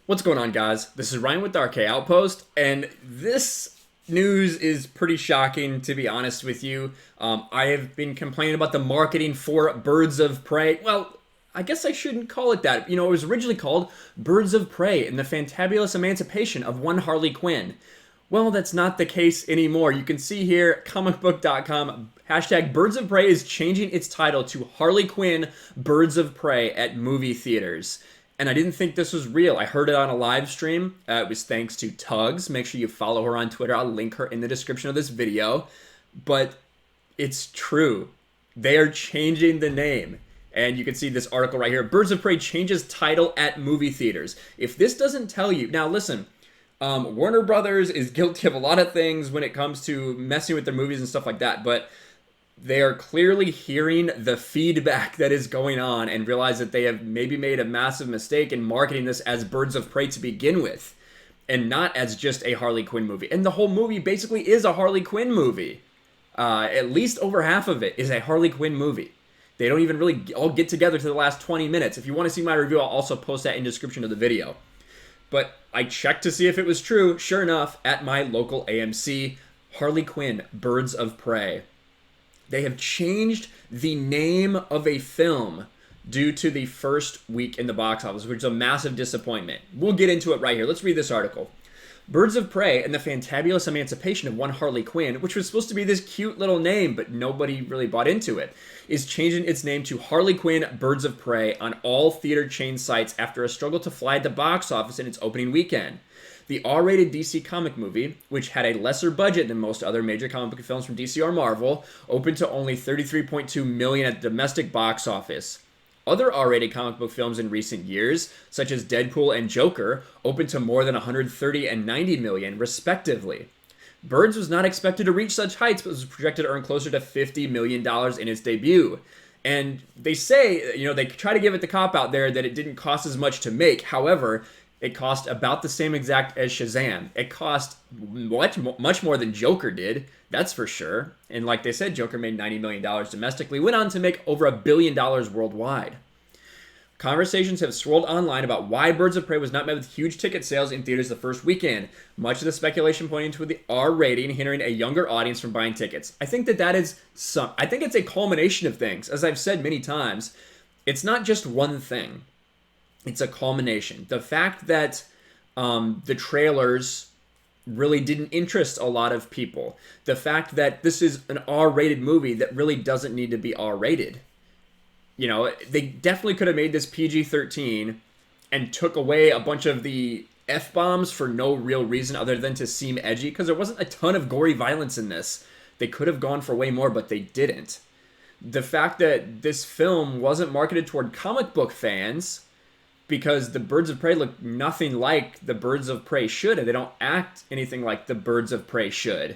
What's going on, guys? This is Ryan with the RK Outpost, and this news is pretty shocking, to be honest with you. I have been complaining about the marketing for Birds of Prey. Well, I guess I shouldn't call it that. It was originally called Birds of Prey and the Fantabulous Emancipation of one Harley Quinn. Well, that's not the case anymore. You can see here, comicbook.com, hashtag Birds of Prey is changing its title to Harley Quinn Birds of Prey at movie theaters. And I didn't think this was real. I heard it on a live stream. It was thanks to Tugs. Make sure you follow her on Twitter. I'll link her in the description of this video. But it's true. They are changing the name. And you can see this article right here. Birds of Prey changes title at movie theaters. If this doesn't tell you... Now, listen. Warner Brothers is guilty of a lot of things when it comes to messing with their movies and stuff like that. But they are clearly hearing the feedback that is going on and realize that they have maybe made a massive mistake in marketing this as Birds of Prey to begin with and not as just a Harley Quinn movie. And the whole movie basically is a Harley Quinn movie. At least over half of it is a Harley Quinn movie. They don't even really all get together to the last 20 minutes. If you want to see my review, I'll also post that in the description of the video. But I checked to see if it was true. Sure enough, at my local AMC, Harley Quinn, Birds of Prey. They have changed the name of a film due to the first week in the box office, which is a massive disappointment. We'll get into it right here. Let's read this article. Birds of Prey and the Fantabulous Emancipation of one Harley Quinn, which was supposed to be this cute little name, but nobody really bought into it, is changing its name to Harley Quinn Birds of Prey on all theater chain sites after a struggle to fly at the box office in its opening weekend. The R-rated DC comic movie, which had a lesser budget than most other major comic book films from DC or Marvel, opened to only $33.2 million at the domestic box office. Other R-rated comic book films in recent years, such as Deadpool and Joker, opened to more than $130 and $90 million, respectively. Birds was not expected to reach such heights, but was projected to earn closer to $50 million in its debut. And they say, they try to give it the cop-out there that it didn't cost as much to make. However, it cost about the same exact as Shazam. It cost much more than Joker did, that's for sure. And like they said, Joker made $90 million domestically, went on to make over $1 billion worldwide. Conversations have swirled online about why Birds of Prey was not met with huge ticket sales in theaters the first weekend. Much of the speculation pointing to the R rating, hindering a younger audience from buying tickets. I think that is I think it's a culmination of things. As I've said many times, it's not just one thing. It's a culmination. The fact that the trailers really didn't interest a lot of people. The fact that this is an R-rated movie that really doesn't need to be R-rated. They definitely could have made this PG-13 and took away a bunch of the F-bombs for no real reason other than to seem edgy, because there wasn't a ton of gory violence in this. They could have gone for way more, but they didn't. The fact that this film wasn't marketed toward comic book fans, because the Birds of Prey look nothing like the Birds of Prey should, and they don't act anything like the Birds of Prey should.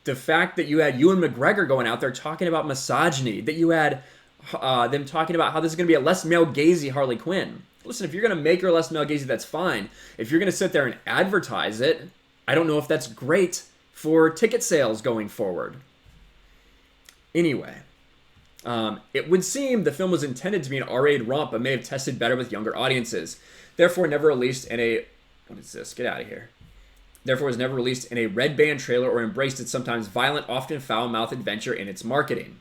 The fact that you had Ewan McGregor going out there talking about misogyny, that you had them talking about how this is going to be a less male-gazy Harley Quinn. Listen, if you're going to make her less male-gazy, that's fine. If you're going to sit there and advertise it, I don't know if that's great for ticket sales going forward. Anyway. It would seem the film was intended to be an R-rated romp, but may have tested better with younger audiences. Therefore, never released in a... What is this? Get out of here. Therefore, was never released in a red band trailer or embraced its sometimes violent, often foul-mouthed adventure in its marketing.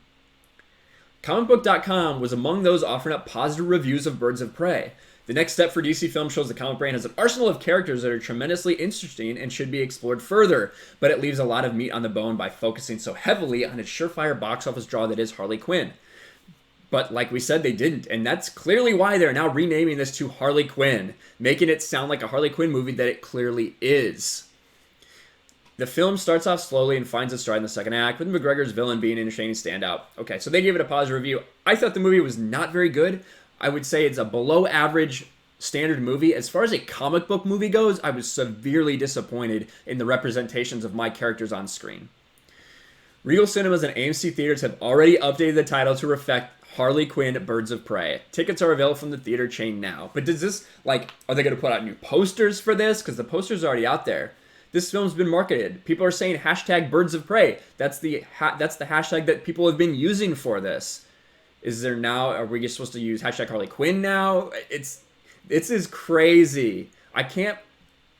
Comicbook.com was among those offering up positive reviews of Birds of Prey. The next step for DC Films shows the comic brand has an arsenal of characters that are tremendously interesting and should be explored further, but it leaves a lot of meat on the bone by focusing so heavily on its surefire box office draw that is Harley Quinn. But like we said, they didn't, and that's clearly why they're now renaming this to Harley Quinn, making it sound like a Harley Quinn movie that it clearly is. The film starts off slowly and finds its stride in the second act, with McGregor's villain being an entertaining standout. Okay, so they gave it a positive review. I thought the movie was not very good. I would say it's a below average standard movie. As far as a comic book movie goes, I was severely disappointed in the representations of my characters on screen. Regal Cinemas and AMC Theaters have already updated the title to reflect Harley Quinn Birds of Prey. Tickets are available from the theater chain now. But does this, are they going to put out new posters for this? Because the posters are already out there. This film's been marketed. People are saying hashtag Birds of Prey. That's the hashtag that people have been using for this. Are we just supposed to use hashtag Harley Quinn now? This is crazy. I can't,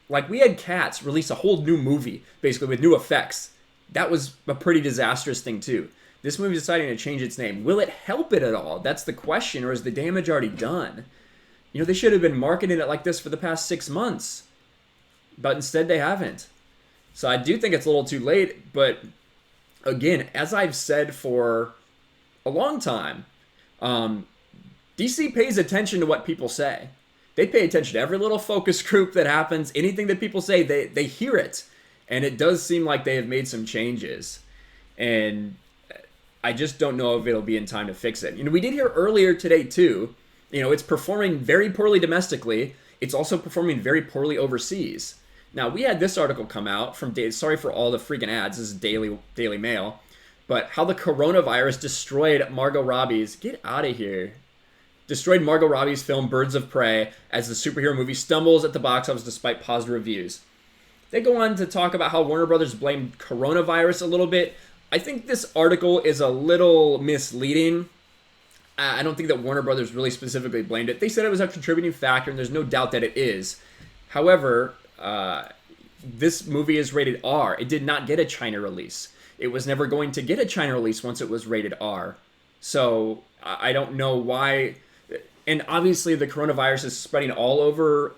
like, we had Cats release a whole new movie, basically, with new effects. That was a pretty disastrous thing, too. This movie deciding to change its name. Will it help it at all? That's the question, or is the damage already done? You know, they should have been marketing it like this for the past 6 months. But instead, they haven't. So I do think it's a little too late, but again, as I've said for a long time, DC pays attention to what people say. They pay attention to every little focus group that happens. Anything that people say, they hear it. And it does seem like they have made some changes. And I just don't know if it'll be in time to fix it. You know, we did hear earlier today, too, you know, it's performing very poorly domestically. It's also performing very poorly overseas. Now, we had this article come out from, sorry for all the freaking ads, this is Daily Mail, but how the coronavirus destroyed Margot Robbie's, get out of here, destroyed Margot Robbie's film Birds of Prey as the superhero movie stumbles at the box office despite positive reviews. They go on to talk about how Warner Brothers blamed coronavirus a little bit. I think this article is a little misleading. I don't think that Warner Brothers really specifically blamed it. They said it was a contributing factor, and there's no doubt that it is. However, this movie is rated R. It did not get a China release. It was never going to get a China release once it was rated R. So I don't know why. And obviously the coronavirus is spreading all over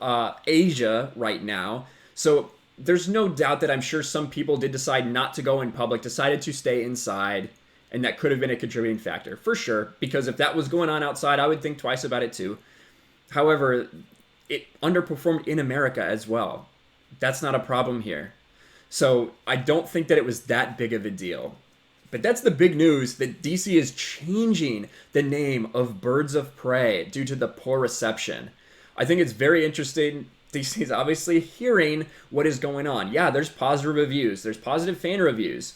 Asia right now. So there's no doubt that I'm sure some people did decide not to go in public, decided to stay inside, and that could have been a contributing factor, for sure. Because if that was going on outside, I would think twice about it too. However, it underperformed in America as well. That's not a problem here. So I don't think that it was that big of a deal. But that's the big news, that DC is changing the name of Birds of Prey due to the poor reception. I think it's very interesting. DC is obviously hearing what is going on. Yeah, there's positive reviews. There's positive fan reviews.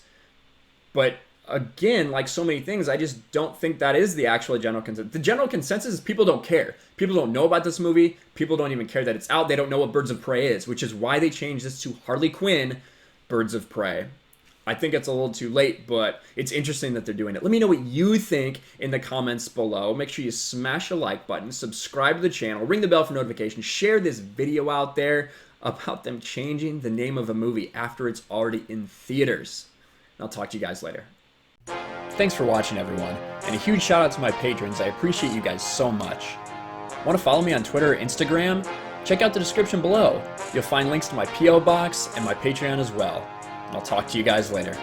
But again, like so many things, I just don't think that is the actual general consensus. The general consensus is people don't care. People don't know about this movie. People don't even care that it's out. They don't know what Birds of Prey is, which is why they changed this to Harley Quinn, Birds of Prey. I think it's a little too late, but it's interesting that they're doing it. Let me know what you think in the comments below. Make sure you smash the like button, subscribe to the channel, ring the bell for notifications, share this video out there about them changing the name of a movie after it's already in theaters. And I'll talk to you guys later. Thanks for watching, everyone, and a huge shout out to my patrons. I appreciate you guys so much. Want to follow me on Twitter or Instagram? Check out the description below. You'll find links to my P.O. box and my Patreon as well. And I'll talk to you guys later.